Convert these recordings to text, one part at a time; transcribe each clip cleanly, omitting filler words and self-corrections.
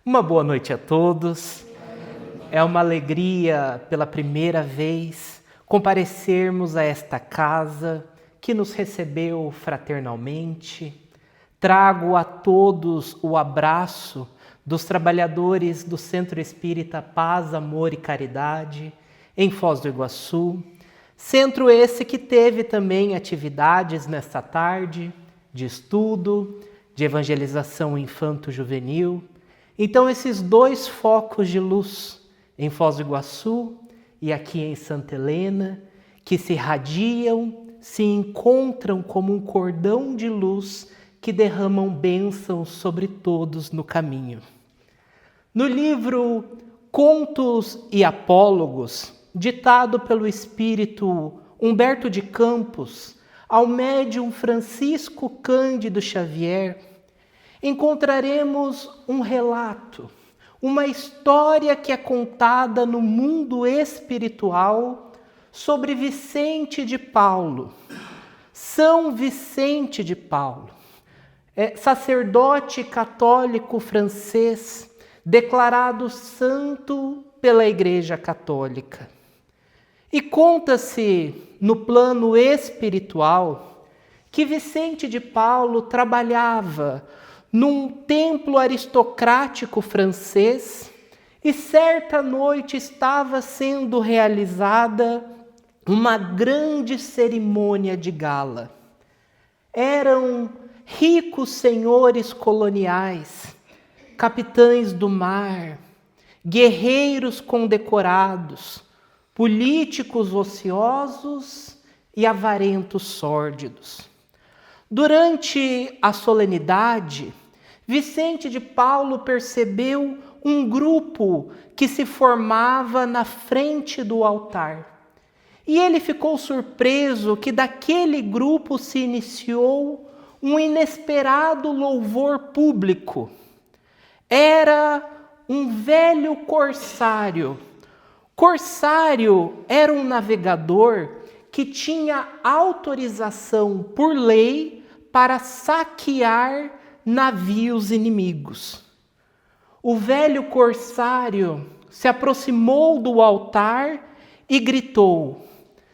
Uma boa noite a todos. É uma alegria, pela primeira vez, comparecermos a esta casa que nos recebeu fraternalmente. Trago a todos o abraço dos trabalhadores do Centro Espírita Paz, Amor e Caridade, em Foz do Iguaçu. Centro esse que teve também atividades nesta tarde de estudo, de evangelização infanto-juvenil. Então, esses dois focos de luz em Foz do Iguaçu e aqui em Santa Helena, que se irradiam, se encontram como um cordão de luz que derramam bênçãos sobre todos no caminho. No livro Contos e Apólogos, ditado pelo espírito Humberto de Campos ao médium Francisco Cândido Xavier, encontraremos um relato, uma história que é contada no mundo espiritual sobre Vicente de Paulo. São Vicente de Paulo, sacerdote católico francês, declarado santo pela Igreja Católica. E conta-se no plano espiritual que Vicente de Paulo trabalhava num templo aristocrático francês e certa noite estava sendo realizada uma grande cerimônia de gala. Eram ricos senhores coloniais, capitães do mar, guerreiros condecorados, políticos ociosos e avarentos sórdidos. Durante a solenidade, Vicente de Paulo percebeu um grupo que se formava na frente do altar. E ele ficou surpreso que daquele grupo se iniciou um inesperado louvor público. Era um velho corsário. Corsário era um navegador que tinha autorização por lei para saquear navios inimigos. O velho corsário se aproximou do altar e gritou: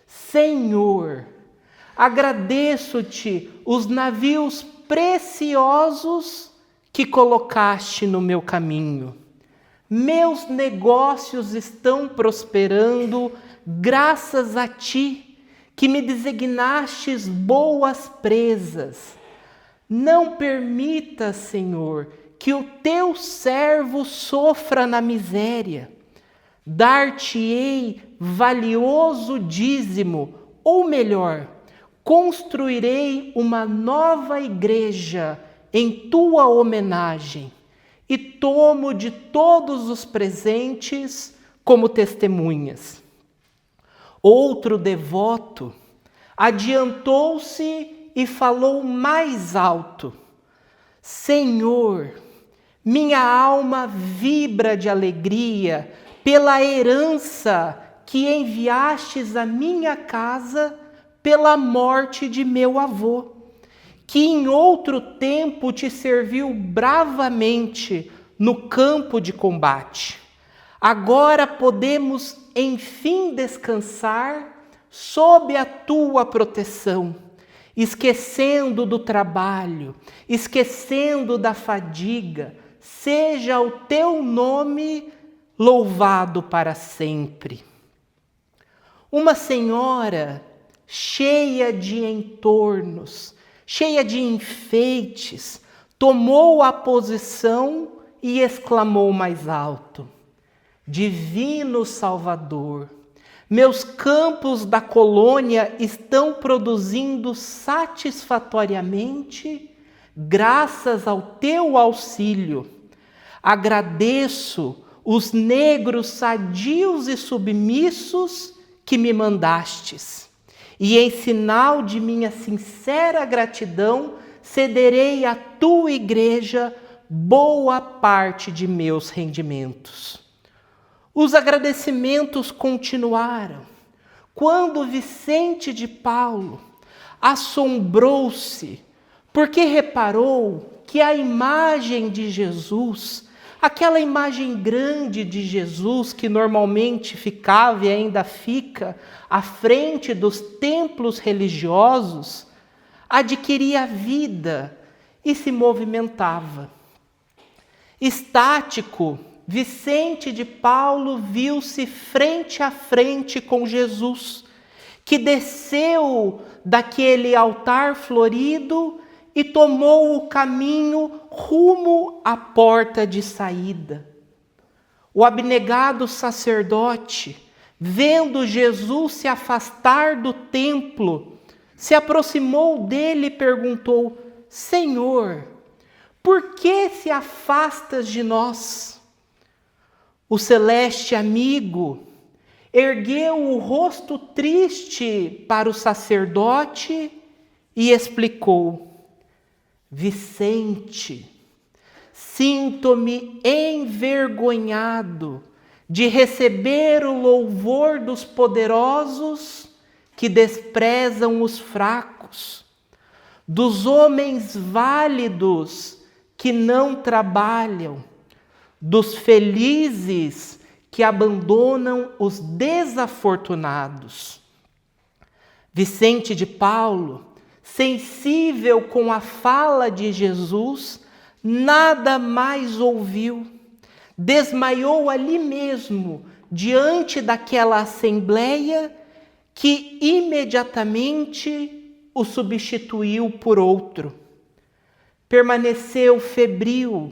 Senhor, agradeço-te os navios preciosos que colocaste no meu caminho. Meus negócios estão prosperando graças a ti, que me designastes boas presas. Não permita, Senhor, que o teu servo sofra na miséria. Dar-te-ei valioso dízimo, ou melhor, construirei uma nova igreja em tua homenagem e tomo de todos os presentes como testemunhas. Outro devoto adiantou-se e falou mais alto: Senhor, minha alma vibra de alegria pela herança que enviastes à minha casa pela morte de meu avô, que em outro tempo te serviu bravamente no campo de combate. Agora podemos, enfim, descansar sob a tua proteção, esquecendo do trabalho, esquecendo da fadiga. Seja o teu nome louvado para sempre. Uma senhora cheia de entornos, cheia de enfeites, tomou a posição e exclamou mais alto: Divino Salvador, meus campos da colônia estão produzindo satisfatoriamente graças ao teu auxílio. Agradeço os negros sadios e submissos que me mandastes, e em sinal de minha sincera gratidão, cederei à tua igreja boa parte de meus rendimentos. Os agradecimentos continuaram, quando Vicente de Paulo assombrou-se, porque reparou que a imagem de Jesus aquela imagem grande de Jesus que normalmente ficava e ainda fica à frente dos templos religiosos, adquiria vida e se movimentava. Estático, Vicente de Paulo viu-se frente a frente com Jesus, que desceu daquele altar florido e tomou o caminho rumo à porta de saída. O abnegado sacerdote, vendo Jesus se afastar do templo, se aproximou dele e perguntou: Senhor, por que se afastas de nós? O celeste amigo ergueu o rosto triste para o sacerdote e explicou: Vicente, sinto-me envergonhado de receber o louvor dos poderosos que desprezam os fracos, dos homens válidos que não trabalham, dos felizes que abandonam os desafortunados. Vicente de Paulo, sensível com a fala de Jesus, nada mais ouviu. Desmaiou ali mesmo, diante daquela assembleia, que imediatamente o substituiu por outro. Permaneceu febril,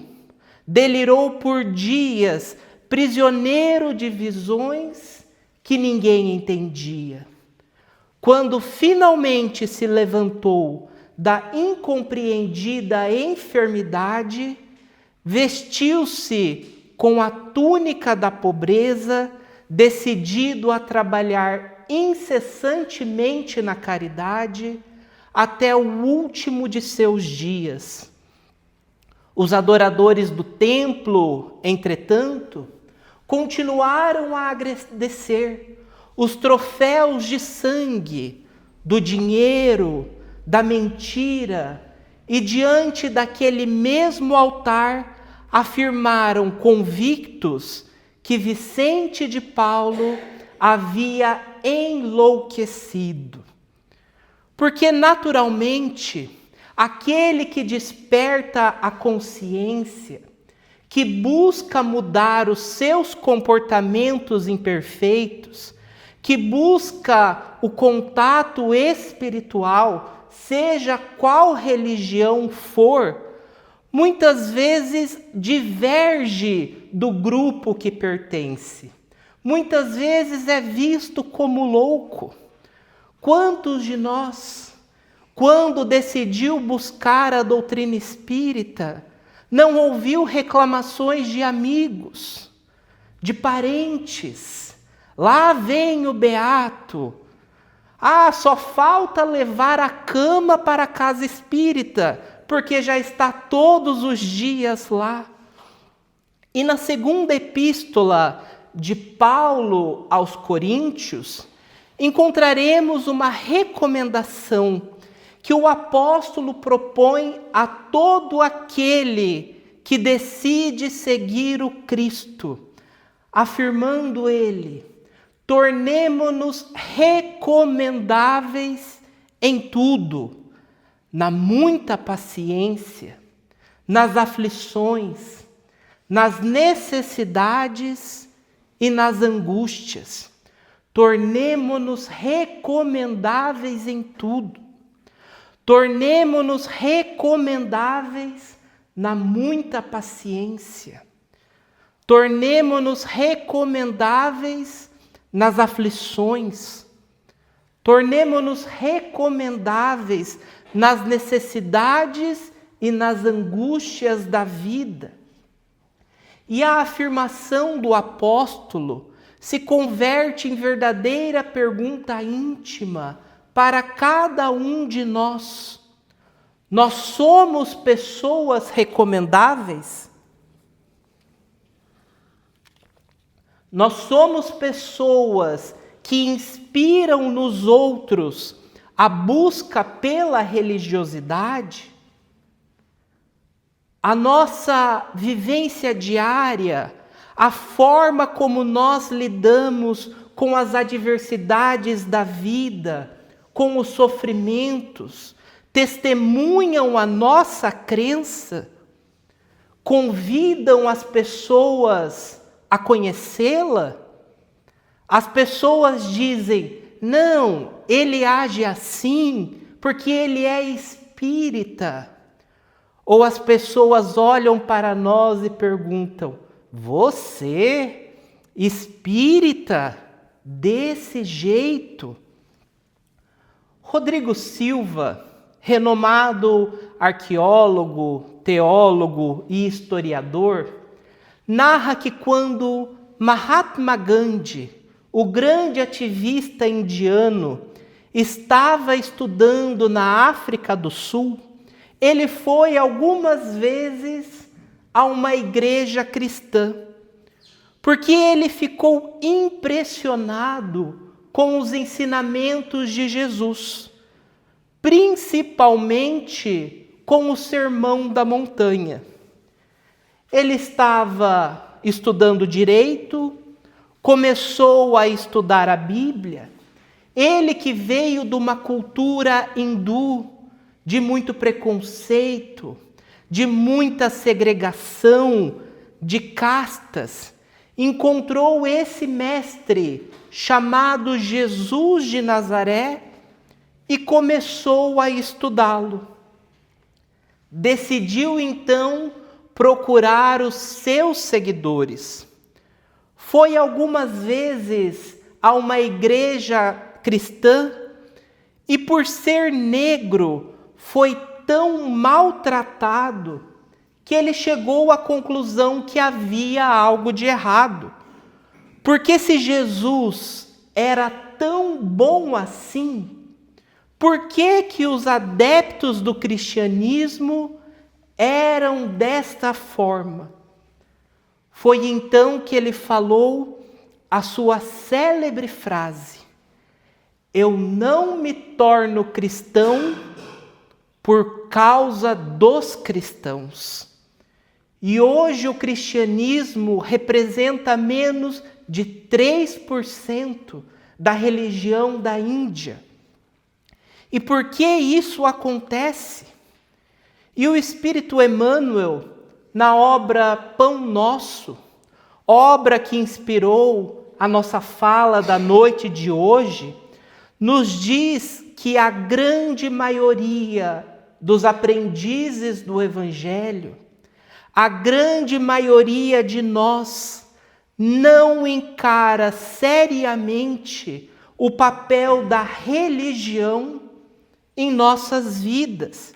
delirou por dias, prisioneiro de visões que ninguém entendia. Quando finalmente se levantou da incompreendida enfermidade, vestiu-se com a túnica da pobreza, decidido a trabalhar incessantemente na caridade até o último de seus dias. Os adoradores do templo, entretanto, continuaram a agradecer os troféus de sangue, do dinheiro, da mentira, e diante daquele mesmo altar afirmaram convictos que Vicente de Paulo havia enlouquecido. Porque, naturalmente, aquele que desperta a consciência, que busca mudar os seus comportamentos imperfeitos, que busca o contato espiritual, seja qual religião for, muitas vezes diverge do grupo que pertence. Muitas vezes é visto como louco. Quantos de nós, quando decidiu buscar a doutrina espírita, não ouviu reclamações de amigos, de parentes? Lá vem o beato. Só falta levar a cama para a casa espírita, porque já está todos os dias lá. E na segunda epístola de Paulo aos Coríntios, encontraremos uma recomendação que o apóstolo propõe a todo aquele que decide seguir o Cristo, afirmando ele: tornemo-nos recomendáveis em tudo, na muita paciência, nas aflições, nas necessidades e nas angústias. Tornemo-nos recomendáveis em tudo. Tornemo-nos recomendáveis na muita paciência. Tornemo-nos recomendáveis nas aflições. Tornemo-nos recomendáveis nas necessidades e nas angústias da vida. E a afirmação do apóstolo se converte em verdadeira pergunta íntima para cada um de nós. Nós somos pessoas recomendáveis? Nós somos pessoas que inspiram nos outros a busca pela religiosidade? a nossa vivência diária, a forma como nós lidamos com as adversidades da vida, com os sofrimentos, testemunham a nossa crença, convidam as pessoas a conhecê-la. As pessoas dizem: não, ele age assim porque ele é espírita. Ou as pessoas olham para nós e perguntam: você, espírita, desse jeito? Rodrigo Silva, renomado arqueólogo, teólogo e historiador, narra que quando Mahatma Gandhi, o grande ativista indiano, estava estudando na África do Sul, ele foi algumas vezes a uma igreja cristã, porque ele ficou impressionado com os ensinamentos de Jesus, principalmente com o Sermão da Montanha. Ele estava estudando direito, começou a estudar a Bíblia. Ele que veio de uma cultura hindu, de muito preconceito, de muita segregação, de castas, encontrou esse mestre chamado Jesus de Nazaré e começou a estudá-lo. Decidiu então procurar os seus seguidores. Foi algumas vezes a uma igreja cristã e, por ser negro, foi tão maltratado que ele chegou à conclusão que havia algo de errado. Porque se Jesus era tão bom assim, por que que os adeptos do cristianismo eram desta forma? Foi então que ele falou a sua célebre frase: eu não me torno cristão por causa dos cristãos. E hoje o cristianismo representa menos de 3% da religião da Índia. E por que isso acontece? E o Espírito Emmanuel, na obra Pão Nosso, obra que inspirou a nossa fala da noite de hoje, nos diz que a grande maioria dos aprendizes do Evangelho, a grande maioria de nós, não encara seriamente o papel da religião em nossas vidas,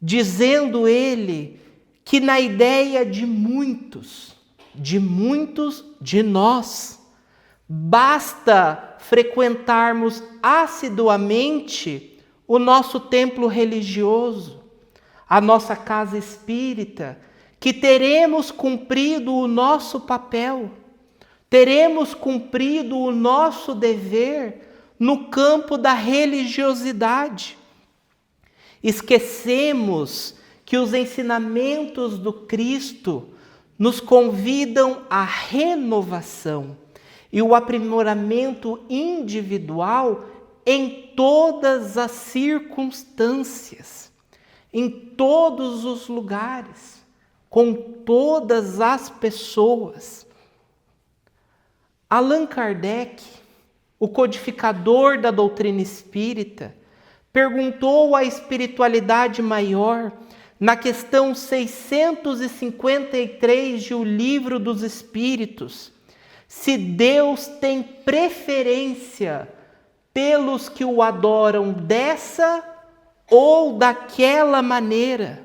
dizendo ele que na ideia de muitos de nós, basta frequentarmos assiduamente o nosso templo religioso, a nossa casa espírita, que teremos cumprido o nosso papel, teremos cumprido o nosso dever no campo da religiosidade. Esquecemos que os ensinamentos do Cristo nos convidam à renovação e o aprimoramento individual em todas as circunstâncias, em todos os lugares, com todas as pessoas. Allan Kardec, o codificador da doutrina espírita, perguntou à espiritualidade maior, na questão 653 de O Livro dos Espíritos, se Deus tem preferência pelos que o adoram dessa ou daquela maneira.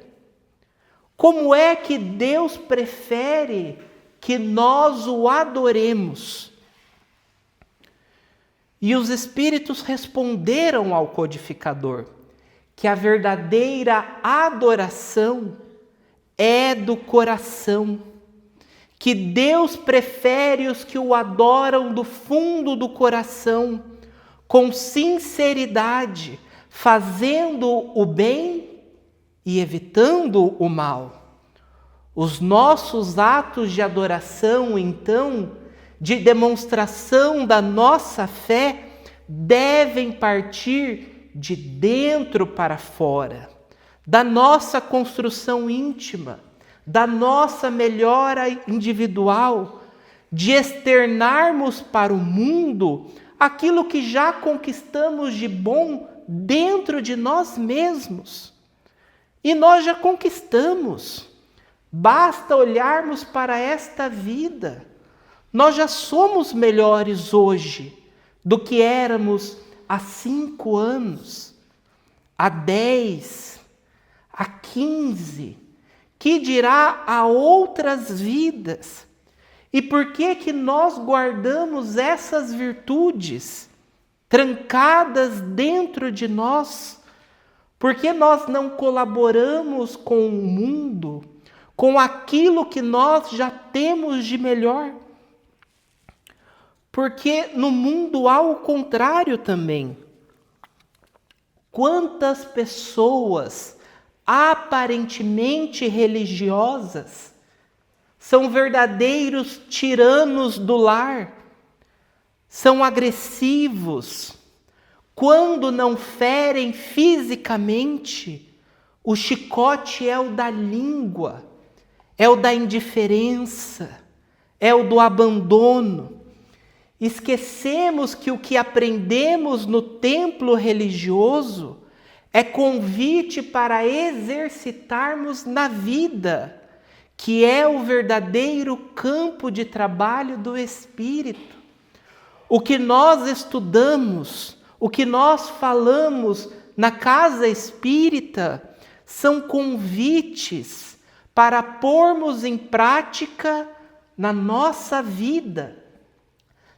Como é que Deus prefere que nós o adoremos? E os espíritos responderam ao codificador que a verdadeira adoração é do coração, que Deus prefere os que o adoram do fundo do coração, com sinceridade, fazendo o bem e evitando o mal. Os nossos atos de adoração, então, de demonstração da nossa fé, devem partir de dentro para fora, da nossa construção íntima, da nossa melhora individual, de externarmos para o mundo aquilo que já conquistamos de bom dentro de nós mesmos. E nós já conquistamos. Basta olharmos para esta vida. Nós já somos melhores hoje do que éramos há 5 anos, há 10, há 15, que dirá há outras vidas. E por que nós guardamos essas virtudes trancadas dentro de nós? Porque nós não colaboramos com o mundo, com aquilo que nós já temos de melhor? Porque no mundo há o contrário também. Quantas pessoas aparentemente religiosas são verdadeiros tiranos do lar, são agressivos. Quando não ferem fisicamente, o chicote é o da língua, é o da indiferença, é o do abandono. Esquecemos que o que aprendemos no templo religioso é convite para exercitarmos na vida, que é o verdadeiro campo de trabalho do Espírito. O que nós estudamos, o que nós falamos na casa espírita, são convites para pormos em prática na nossa vida.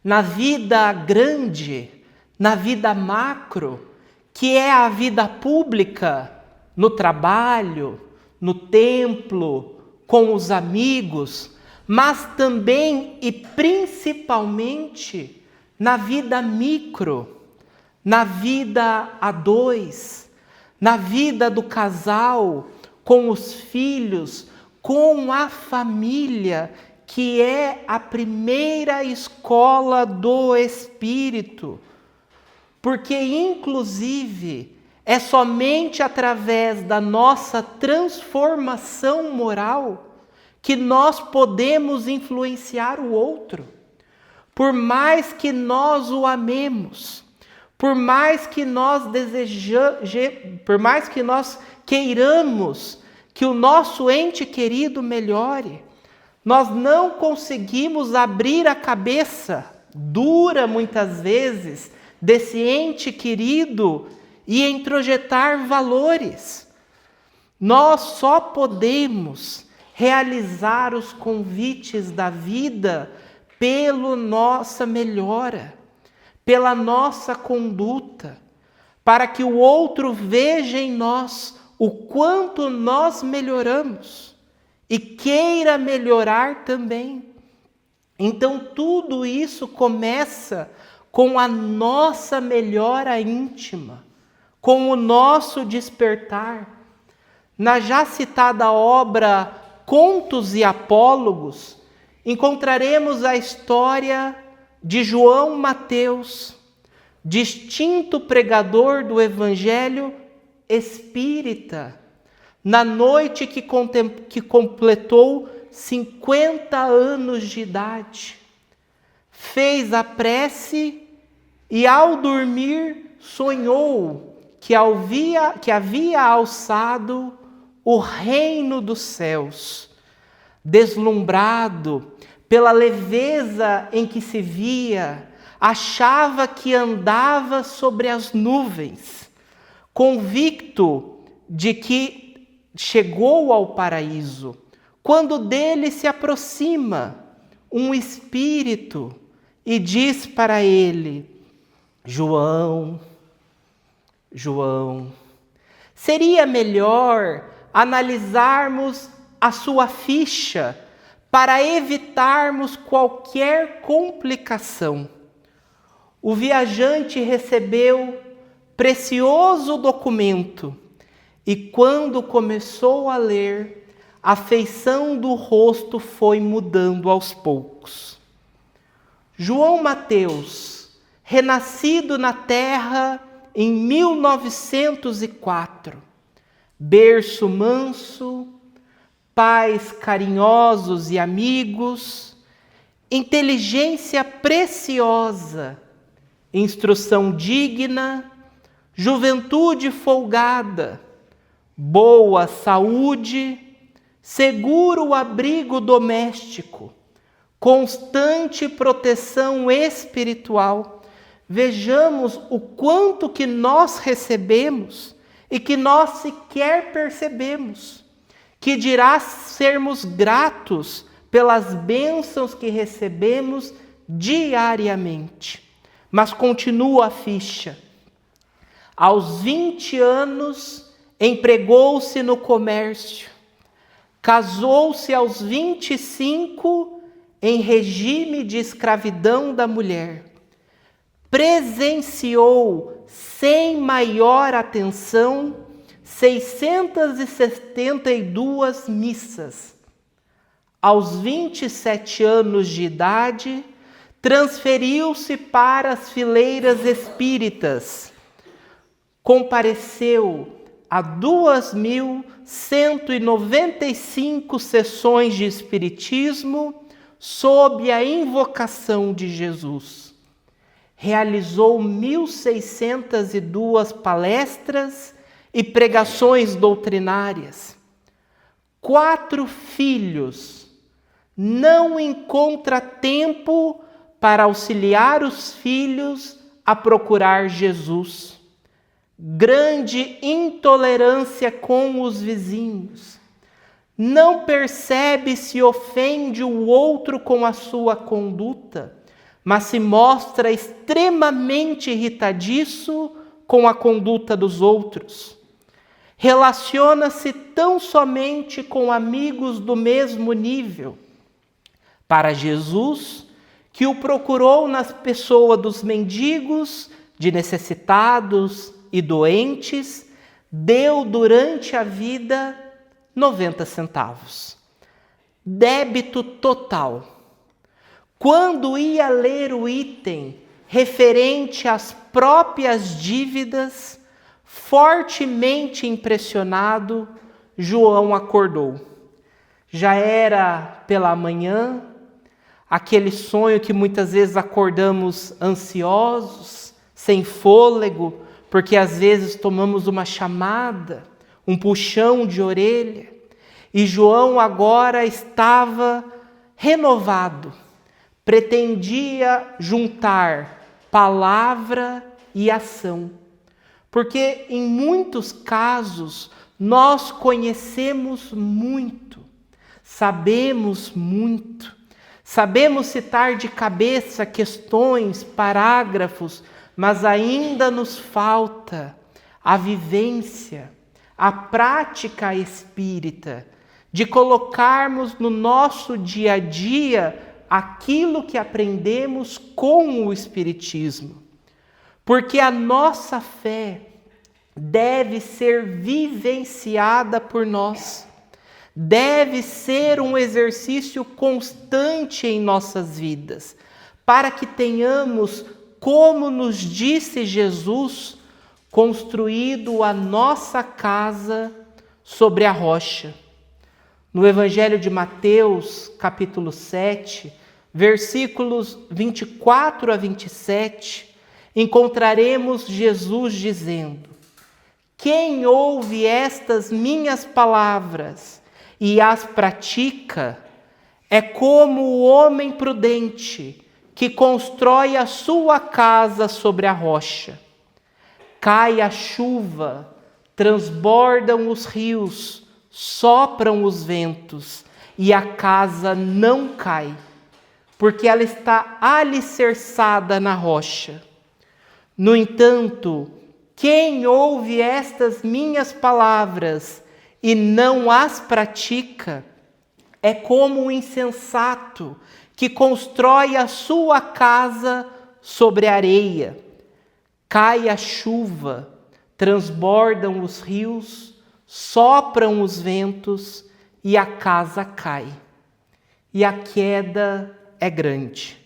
Na vida grande, na vida macro, que é a vida pública, no trabalho, no templo, com os amigos, mas também e principalmente na vida micro, na vida a dois, na vida do casal, com os filhos, com a família, que é a primeira escola do Espírito. Porque, inclusive, é somente através da nossa transformação moral que nós podemos influenciar o outro. Por mais que nós o amemos, por mais que nós por mais que nós queiramos que o nosso ente querido melhore, nós não conseguimos abrir a cabeça dura, muitas vezes, desse ente querido e introjetar valores. Nós só podemos realizar os convites da vida pela nossa melhora, pela nossa conduta, para que o outro veja em nós o quanto nós melhoramos e queira melhorar também. Então tudo isso começa com a nossa melhora íntima, com o nosso despertar. Na já citada obra Contos e Apólogos, encontraremos a história de João Mateus, distinto pregador do Evangelho espírita, na noite que completou 50 anos de idade. Fez a prece e, ao dormir, sonhou que havia alçado o reino dos céus. Deslumbrado pela leveza em que se via, achava que andava sobre as nuvens, convicto de que chegou ao paraíso, quando dele se aproxima um espírito e diz para ele: João, seria melhor analisarmos a sua ficha para evitarmos qualquer complicação. O viajante recebeu precioso documento e quando começou a ler, a feição do rosto foi mudando aos poucos. João Mateus, renascido na terra em 1904, berço manso, pais carinhosos e amigos, inteligência preciosa, instrução digna, juventude folgada, boa saúde, seguro abrigo doméstico, constante proteção espiritual. Vejamos o quanto que nós recebemos e que nós sequer percebemos, que dirá sermos gratos pelas bênçãos que recebemos diariamente. Mas continua a ficha. Aos 20 anos, empregou-se no comércio. Casou-se aos 25 em regime de escravidão da mulher. Presenciou, sem maior atenção, 672 missas. Aos 27 anos de idade, transferiu-se para as fileiras espíritas. Compareceu a 2.195 sessões de espiritismo sob a invocação de Jesus. Realizou 1.602 palestras e pregações doutrinárias. 4 filhos. Não encontra tempo para auxiliar os filhos a procurar Jesus. Grande intolerância com os vizinhos. Não percebe se ofende o outro com a sua conduta, mas se mostra extremamente irritadiço com a conduta dos outros. Relaciona-se tão somente com amigos do mesmo nível. Para Jesus, que o procurou na pessoa dos mendigos, de necessitados e doentes, deu durante a vida 90 centavos. Débito total. Quando ia ler o item referente às próprias dívidas, fortemente impressionado, João acordou. Já era pela manhã, aquele sonho que muitas vezes acordamos ansiosos, sem fôlego, porque às vezes tomamos uma chamada, um puxão de orelha, e João agora estava renovado, pretendia juntar palavra e ação, porque em muitos casos nós conhecemos muito, sabemos muito, sabemos citar de cabeça questões, parágrafos, mas ainda nos falta a vivência, a prática espírita, de colocarmos no nosso dia a dia aquilo que aprendemos com o Espiritismo. Porque a nossa fé deve ser vivenciada por nós, deve ser um exercício constante em nossas vidas, para que tenhamos, como nos disse Jesus, construído a nossa casa sobre a rocha. No Evangelho de Mateus, capítulo 7, versículos 24 a 27, encontraremos Jesus dizendo: quem ouve estas minhas palavras e as pratica, é como o homem prudente que constrói a sua casa sobre a rocha. Cai a chuva, transbordam os rios, sopram os ventos, e a casa não cai, porque ela está alicerçada na rocha. No entanto, quem ouve estas minhas palavras e não as pratica, é como um insensato que constrói a sua casa sobre areia. Cai a chuva, transbordam os rios, sopram os ventos e a casa cai. E a queda é grande.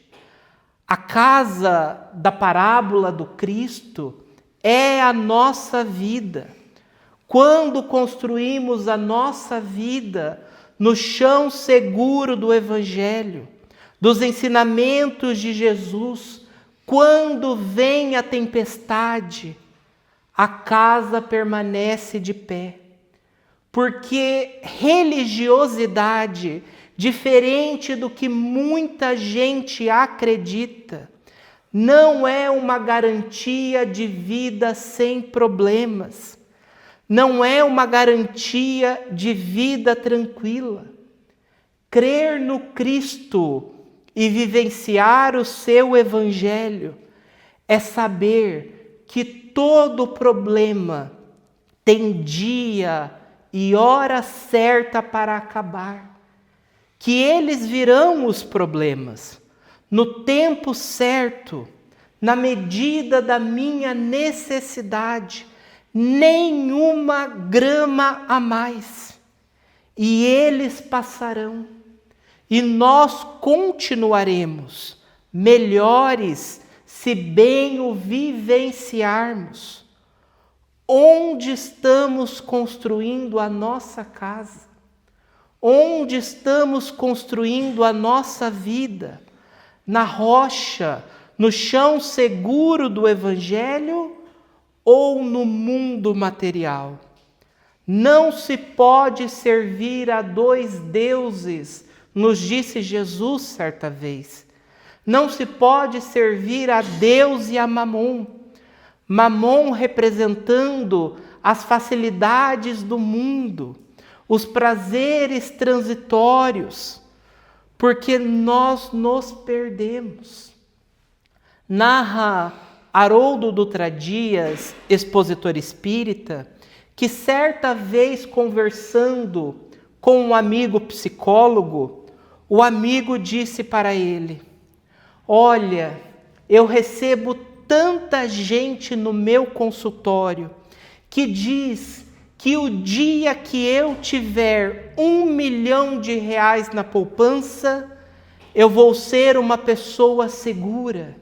A casa da parábola do Cristo é a nossa vida. Quando construímos a nossa vida no chão seguro do Evangelho, dos ensinamentos de Jesus, quando vem a tempestade, a casa permanece de pé. Porque religiosidade, diferente do que muita gente acredita, não é uma garantia de vida sem problemas. Não é uma garantia de vida tranquila. Crer no Cristo e vivenciar o seu Evangelho é saber que todo problema tem dia e hora certa para acabar. Que eles virão os problemas no tempo certo, na medida da minha necessidade, nenhuma grama a mais. E eles passarão, e nós continuaremos melhores se bem o vivenciarmos. Onde estamos construindo a nossa casa? Onde estamos construindo a nossa vida? Na rocha, no chão seguro do Evangelho ou no mundo material? Não se pode servir a dois deuses, nos disse Jesus certa vez. Não se pode servir a Deus e a Mamon. Mamon representando as facilidades do mundo, os prazeres transitórios, porque nós nos perdemos. Narra Haroldo Dutra Dias, expositor espírita, que certa vez conversando com um amigo psicólogo, o amigo disse para ele: olha, eu recebo tanta gente no meu consultório que diz que o dia que eu tiver R$1 milhão na poupança, eu vou ser uma pessoa segura,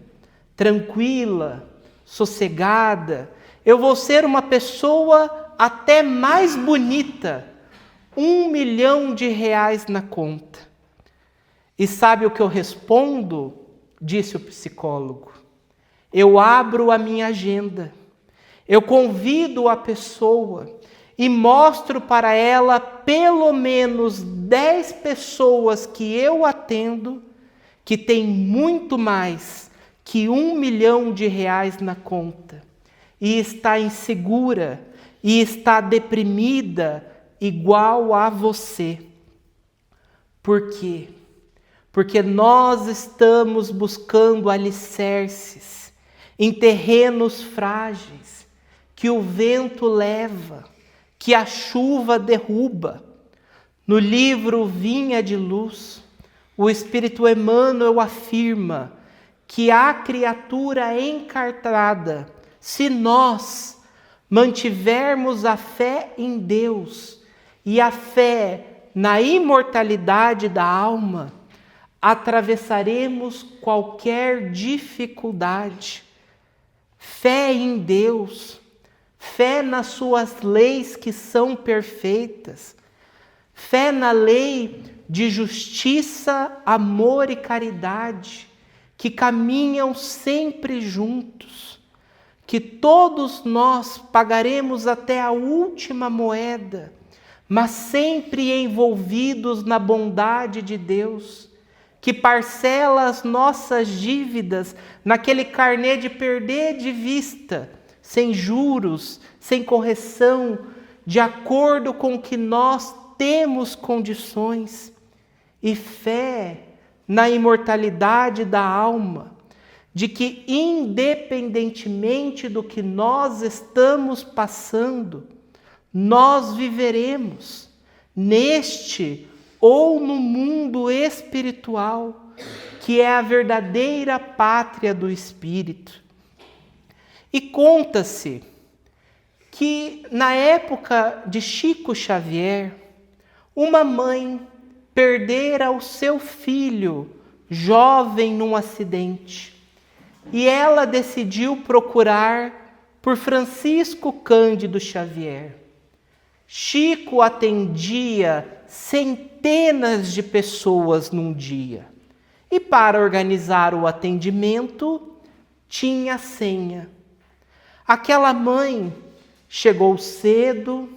tranquila, sossegada. Eu vou ser uma pessoa até mais bonita. R$1 milhão na conta. E sabe o que eu respondo? Disse o psicólogo. Eu abro a minha agenda. Eu convido a pessoa e mostro para ela pelo menos 10 pessoas que eu atendo que tem muito mais que R$1 milhão na conta e está insegura e está deprimida igual a você. Por quê? Porque nós estamos buscando alicerces em terrenos frágeis que o vento leva, que a chuva derruba. No livro Vinha de Luz, o Espírito Emmanuel afirma que a criatura encarnada, se nós mantivermos a fé em Deus e a fé na imortalidade da alma, atravessaremos qualquer dificuldade. Fé em Deus, fé nas suas leis que são perfeitas, fé na lei de justiça, amor e caridade, que caminham sempre juntos, que todos nós pagaremos até a última moeda, mas sempre envolvidos na bondade de Deus, que parcela as nossas dívidas naquele carnê de perder de vista, sem juros, sem correção, de acordo com que nós temos condições. E fé na imortalidade da alma, de que independentemente do que nós estamos passando, nós viveremos neste ou no mundo espiritual, que é a verdadeira pátria do Espírito. E conta-se que na época de Chico Xavier, uma mãe perdera o seu filho jovem num acidente e ela decidiu procurar por Francisco Cândido Xavier. Chico atendia centenas de pessoas num dia e para organizar o atendimento tinha senha. Aquela mãe chegou cedo,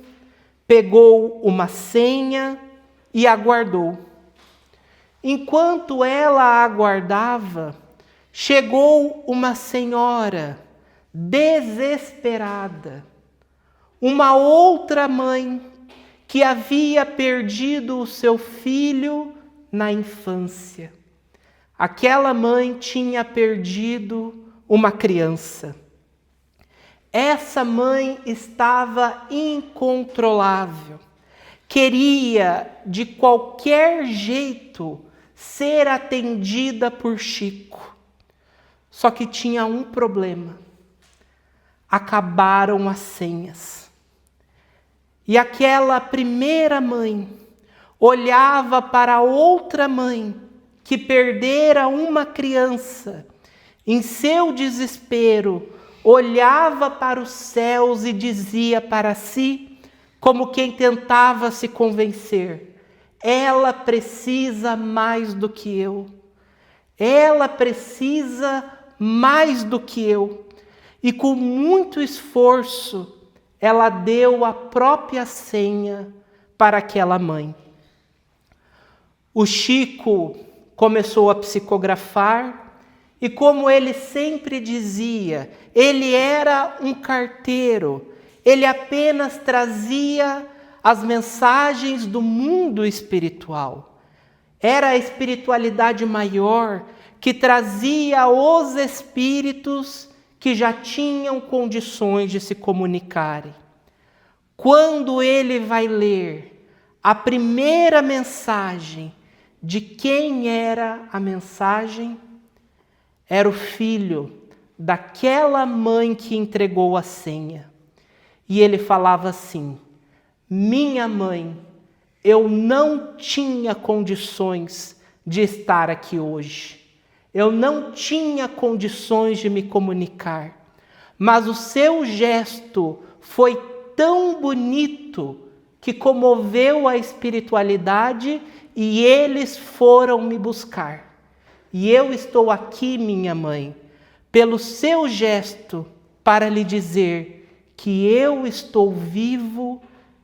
pegou uma senha e aguardou. Enquanto ela aguardava, chegou uma senhora desesperada, uma outra mãe que havia perdido o seu filho na infância. Aquela mãe tinha perdido uma criança. Essa mãe estava incontrolável. Queria, de qualquer jeito, ser atendida por Chico. Só que tinha um problema. Acabaram as senhas. E aquela primeira mãe olhava para outra mãe que perdera uma criança. Em seu desespero, olhava para os céus e dizia para si, como quem tentava se convencer: ela precisa mais do que eu. Ela precisa mais do que eu. E com muito esforço, ela deu a própria senha para aquela mãe. O Chico começou a psicografar e, como ele sempre dizia, ele era um carteiro, ele apenas trazia as mensagens do mundo espiritual. Era a espiritualidade maior que trazia os espíritos que já tinham condições de se comunicarem. Quando ele vai ler a primeira mensagem, de quem era a mensagem? Era o filho daquela mãe que entregou a senha. E ele falava assim: minha mãe, eu não tinha condições de estar aqui hoje. Eu não tinha condições de me comunicar. Mas o seu gesto foi tão bonito que comoveu a espiritualidade e eles foram me buscar. E eu estou aqui, minha mãe, pelo seu gesto, para lhe dizer que eu estou vivo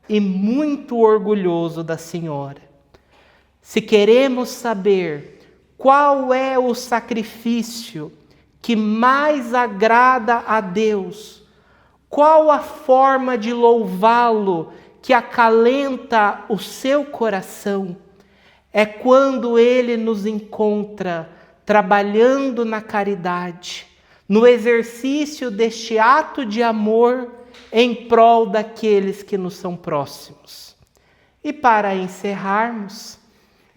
e muito orgulhoso da senhora. Se queremos saber qual é o sacrifício que mais agrada a Deus, qual a forma de louvá-lo que acalenta o seu coração, é quando ele nos encontra trabalhando na caridade, no exercício deste ato de amor em prol daqueles que nos são próximos. E para encerrarmos,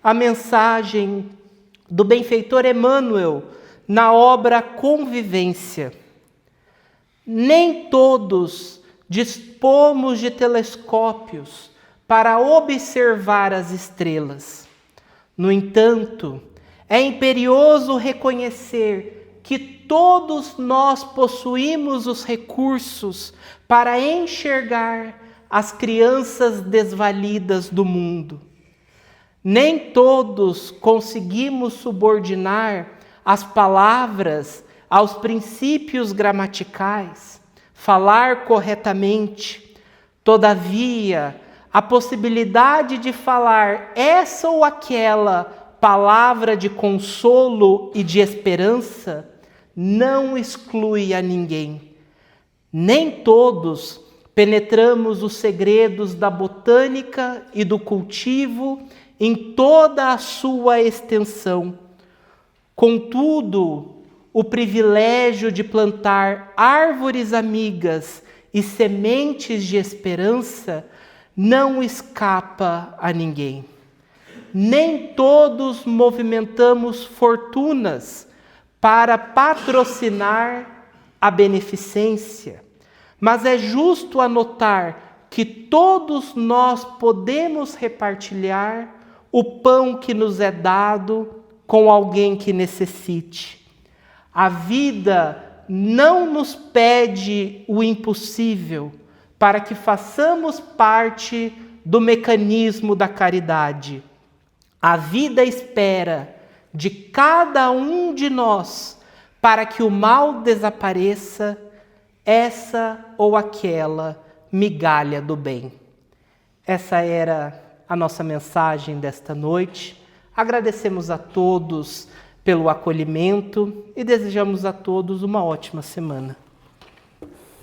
a mensagem do benfeitor Emmanuel na obra Convivência. Nem todos dispomos de telescópios para observar as estrelas. No entanto, é imperioso reconhecer que todos nós possuímos os recursos para enxergar as crianças desvalidas do mundo. Nem todos conseguimos subordinar as palavras aos princípios gramaticais, falar corretamente. Todavia, a possibilidade de falar essa ou aquela palavra de consolo e de esperança não exclui a ninguém. Nem todos penetramos os segredos da botânica e do cultivo em toda a sua extensão. Contudo, o privilégio de plantar árvores amigas e sementes de esperança não escapa a ninguém. Nem todos movimentamos fortunas para patrocinar a beneficência, Mas é justo anotar que todos nós podemos repartilhar o pão que nos é dado com alguém que necessite. A vida não nos pede o impossível para que façamos parte do mecanismo da caridade. A vida espera de cada um de nós para que o mal desapareça, essa ou aquela migalha do bem. Essa era a nossa mensagem desta noite. Agradecemos a todos pelo acolhimento e desejamos a todos uma ótima semana.